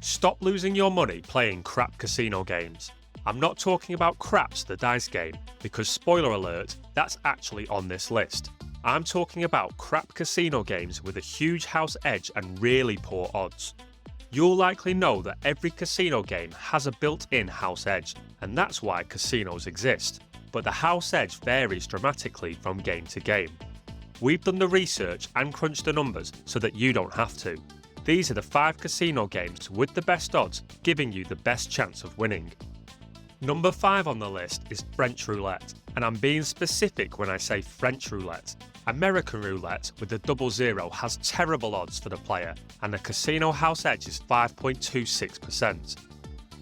Stop losing your money playing crap casino games. I'm not talking about Craps the dice game, because spoiler alert, that's actually on this list. I'm talking about crap casino games with a huge house edge and really poor odds. You'll likely know that every casino game has a built-in house edge, and that's why casinos exist. But the house edge varies dramatically from game to game. We've done the research and crunched the numbers so that you don't have to. These are the 5 casino games with the best odds, giving you the best chance of winning. Number 5 on the list is French Roulette, and I'm being specific when I say French Roulette. American Roulette with the 00 has terrible odds for the player, and the casino house edge is 5.26%.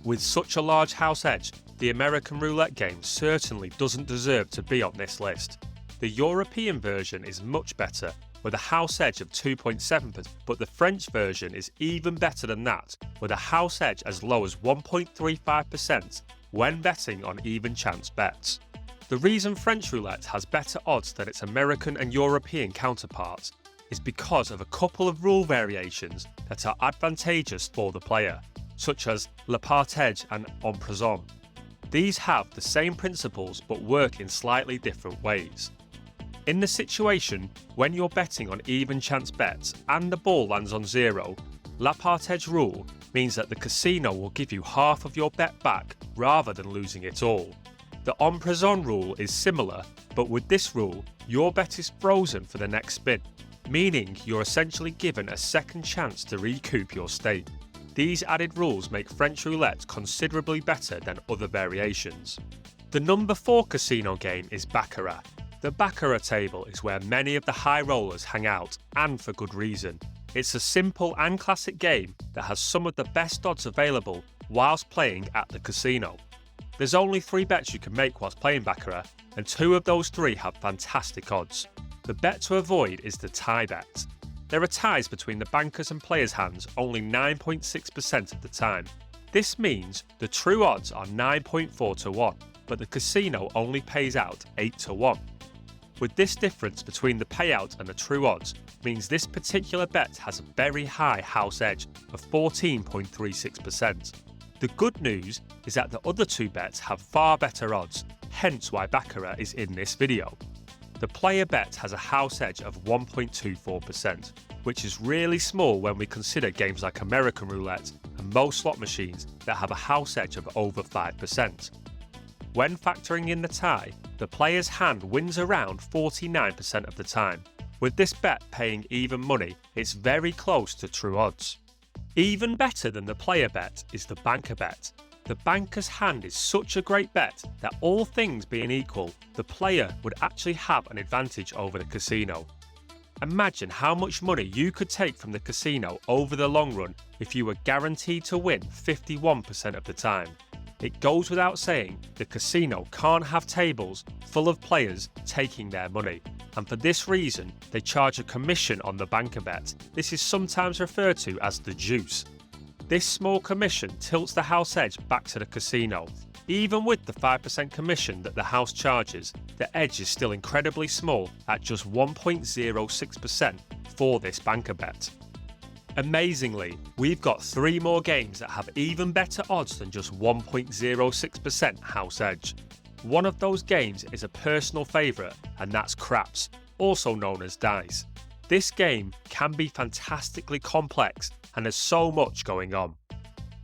With such a large house edge, the American Roulette game certainly doesn't deserve to be on this list. The European version is much better, with a house edge of 2.7%, but the French version is even better than that, with a house edge as low as 1.35% when betting on even chance bets. The reason French Roulette has better odds than its American and European counterparts is because of a couple of rule variations that are advantageous for the player, such as le Partage and en prison. These have the same principles but work in slightly different ways. In the situation when you're betting on even chance bets and the ball lands on 0, la Partage rule means that the casino will give you half of your bet back rather than losing it all. The en prison rule is similar, but with this rule, your bet is frozen for the next spin, meaning you're essentially given a second chance to recoup your stake. These added rules make French Roulette considerably better than other variations. The number 4 casino game is Baccarat. The Baccarat table is where many of the high rollers hang out, and for good reason. It's a simple and classic game that has some of the best odds available whilst playing at the casino. There's only 3 bets you can make whilst playing Baccarat, and 2 of those 3 have fantastic odds. The bet to avoid is the tie bet. There are ties between the bankers' and players' hands only 9.6% of the time. This means the true odds are 9.4 to 1, but the casino only pays out 8 to 1. With this difference between the payout and the true odds means this particular bet has a very high house edge of 14.36%. The good news is that the other 2 bets have far better odds, hence why Baccarat is in this video. The player bet has a house edge of 1.24%, which is really small when we consider games like American Roulette and most slot machines that have a house edge of over 5%. When factoring in the tie, the player's hand wins around 49% of the time. With this bet paying even money, it's very close to true odds. Even better than the player bet is the banker bet. The banker's hand is such a great bet that all things being equal, the player would actually have an advantage over the casino. Imagine how much money you could take from the casino over the long run if you were guaranteed to win 51% of the time. It goes without saying the casino can't have tables full of players taking their money, and for this reason they charge a commission on the banker bet. This is sometimes referred to as the juice. This small commission tilts the house edge back to the casino. Even with the 5% commission that the house charges, the edge is still incredibly small at just 1.06% for this banker bet. Amazingly, we've got 3 more games that have even better odds than just 1.06% house edge. One of those games is a personal favourite, and that's Craps, also known as dice. This game can be fantastically complex and has so much going on.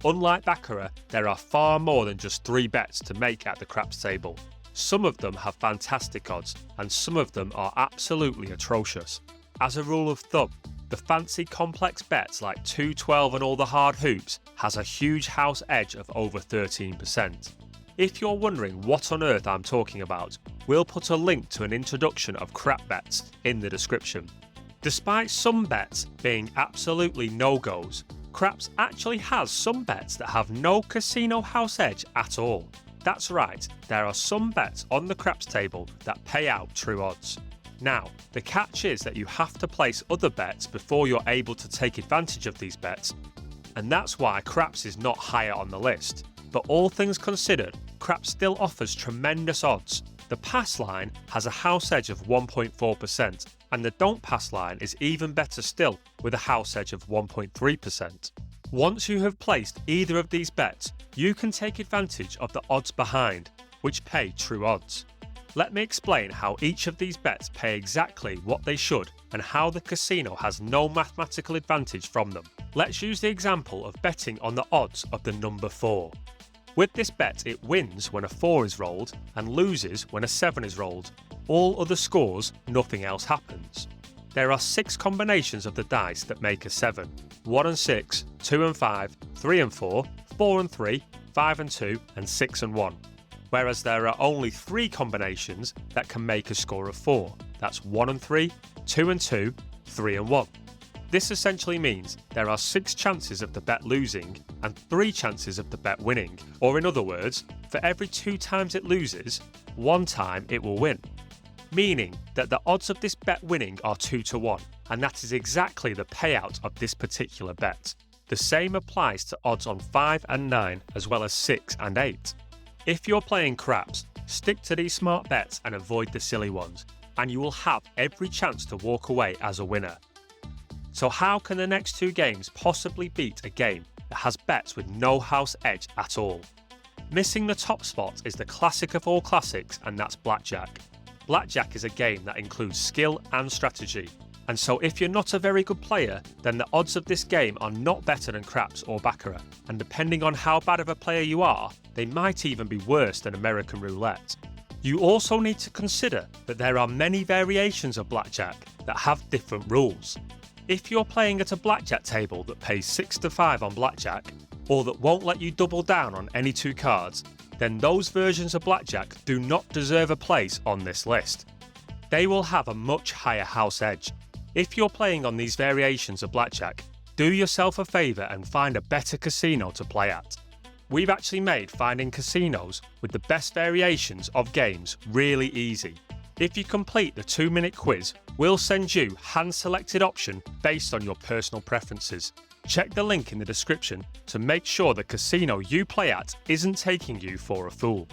Unlike Baccarat, there are far more than just 3 bets to make at the Craps table. Some of them have fantastic odds, and some of them are absolutely atrocious. As a rule of thumb, the fancy complex bets like 2-12 and all the hard hoops has a huge house edge of over 13%. If you're wondering what on earth I'm talking about, we'll put a link to an introduction of crap bets in the description. Despite some bets being absolutely no-goes, Craps actually has some bets that have no casino house edge at all. That's right, there are some bets on the Craps table that pay out true odds. Now, the catch is that you have to place other bets before you're able to take advantage of these bets, and that's why Craps is not higher on the list. But all things considered, Craps still offers tremendous odds. The pass line has a house edge of 1.4%, and the don't pass line is even better still with a house edge of 1.3%. Once you have placed either of these bets, you can take advantage of the odds behind, which pay true odds. Let me explain how each of these bets pay exactly what they should and how the casino has no mathematical advantage from them. Let's use the example of betting on the odds of the number 4. With this bet, it wins when a 4 is rolled and loses when a 7 is rolled. All other scores, nothing else happens. There are 6 combinations of the dice that make a 7. 1 and 6, 2 and 5, 3 and 4, 4 and 3, 5 and 2, and 6 and 1. Whereas there are only 3 combinations that can make a score of 4. That's 1 and 3, 2 and 2, 3 and 1. This essentially means there are 6 chances of the bet losing and 3 chances of the bet winning, or in other words, for every 2 times it loses, 1 time it will win. Meaning that the odds of this bet winning are 2 to 1, and that is exactly the payout of this particular bet. The same applies to odds on 5 and 9 as well as 6 and 8. If you're playing craps, stick to these smart bets and avoid the silly ones, and you will have every chance to walk away as a winner. So how can the next 2 games possibly beat a game that has bets with no house edge at all? Missing the top spot is the classic of all classics, and that's Blackjack. Blackjack is a game that includes skill and strategy, and so if you're not a very good player, then the odds of this game are not better than craps or Baccarat, and depending on how bad of a player you are, they might even be worse than American Roulette. You also need to consider that there are many variations of Blackjack that have different rules. If you're playing at a Blackjack table that pays 6 to 5 on Blackjack, or that won't let you double down on any 2 cards, then those versions of Blackjack do not deserve a place on this list. They will have a much higher house edge. If you're playing on these variations of Blackjack, do yourself a favour and find a better casino to play at. We've actually made finding casinos with the best variations of games really easy. If you complete the 2-minute quiz, we'll send you hand-selected option based on your personal preferences. Check the link in the description to make sure the casino you play at isn't taking you for a fool.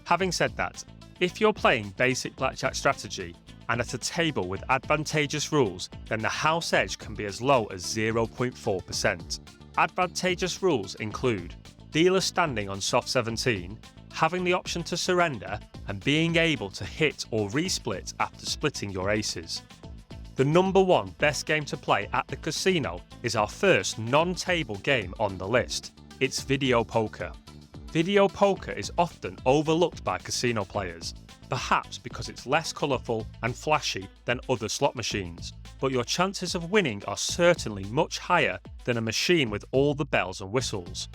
Having said that, if you're playing basic Blackjack strategy and at a table with advantageous rules, then the house edge can be as low as 0.4%. Advantageous rules include dealer standing on soft 17, having the option to surrender, and being able to hit or resplit after splitting your aces. The number 1 best game to play at the casino is our first non-table game on the list. It's video poker. Video poker is often overlooked by casino players, perhaps because it's less colourful and flashy than other slot machines, but your chances of winning are certainly much higher than a machine with all the bells and whistles.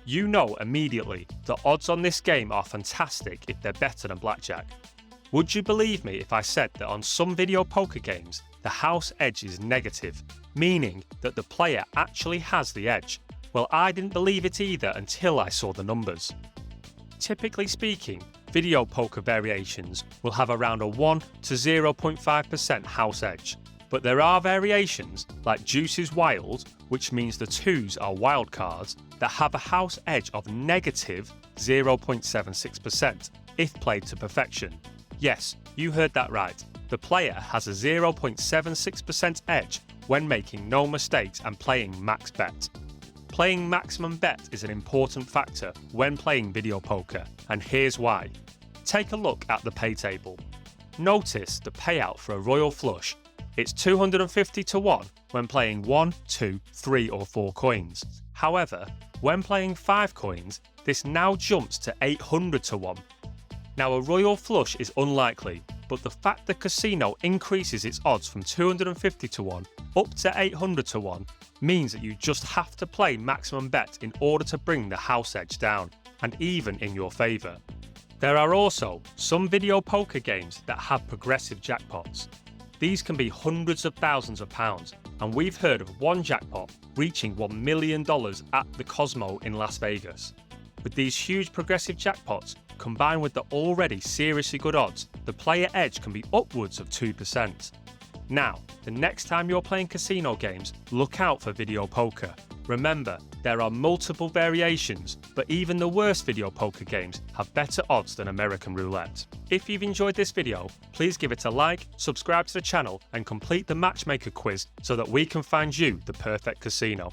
You know immediately the odds on this game are fantastic if they're better than Blackjack. Would you believe me if I said that on some video poker games, the house edge is negative, meaning that the player actually has the edge? Well, I didn't believe it either until I saw the numbers. Typically speaking, video poker variations will have around a 1 to 0.5% house edge, but there are variations like Juice's Wild, which means the 2s are wild cards, that have a house edge of negative 0.76% if played to perfection. Yes, you heard that right. The player has a 0.76% edge when making no mistakes and playing max bet. Playing maximum bet is an important factor when playing video poker, and here's why. Take a look at the pay table. Notice the payout for a royal flush. It's 250 to 1 when playing 1, 2, 3 or 4 coins. However, when playing 5 coins, this now jumps to 800 to 1. Now a royal flush is unlikely, but the fact the casino increases its odds from 250 to 1 up to 800 to 1 means that you just have to play maximum bet in order to bring the house edge down, and even in your favour. There are also some video poker games that have progressive jackpots. These can be hundreds of thousands of pounds, and we've heard of one jackpot reaching $1 million at the Cosmo in Las Vegas. With these huge progressive jackpots, combined with the already seriously good odds, the player edge can be upwards of 2%. Now, the next time you're playing casino games, look out for video poker. Remember, there are multiple variations, but even the worst video poker games have better odds than American Roulette. If you've enjoyed this video, please give it a like, subscribe to the channel, and complete the matchmaker quiz so that we can find you the perfect casino.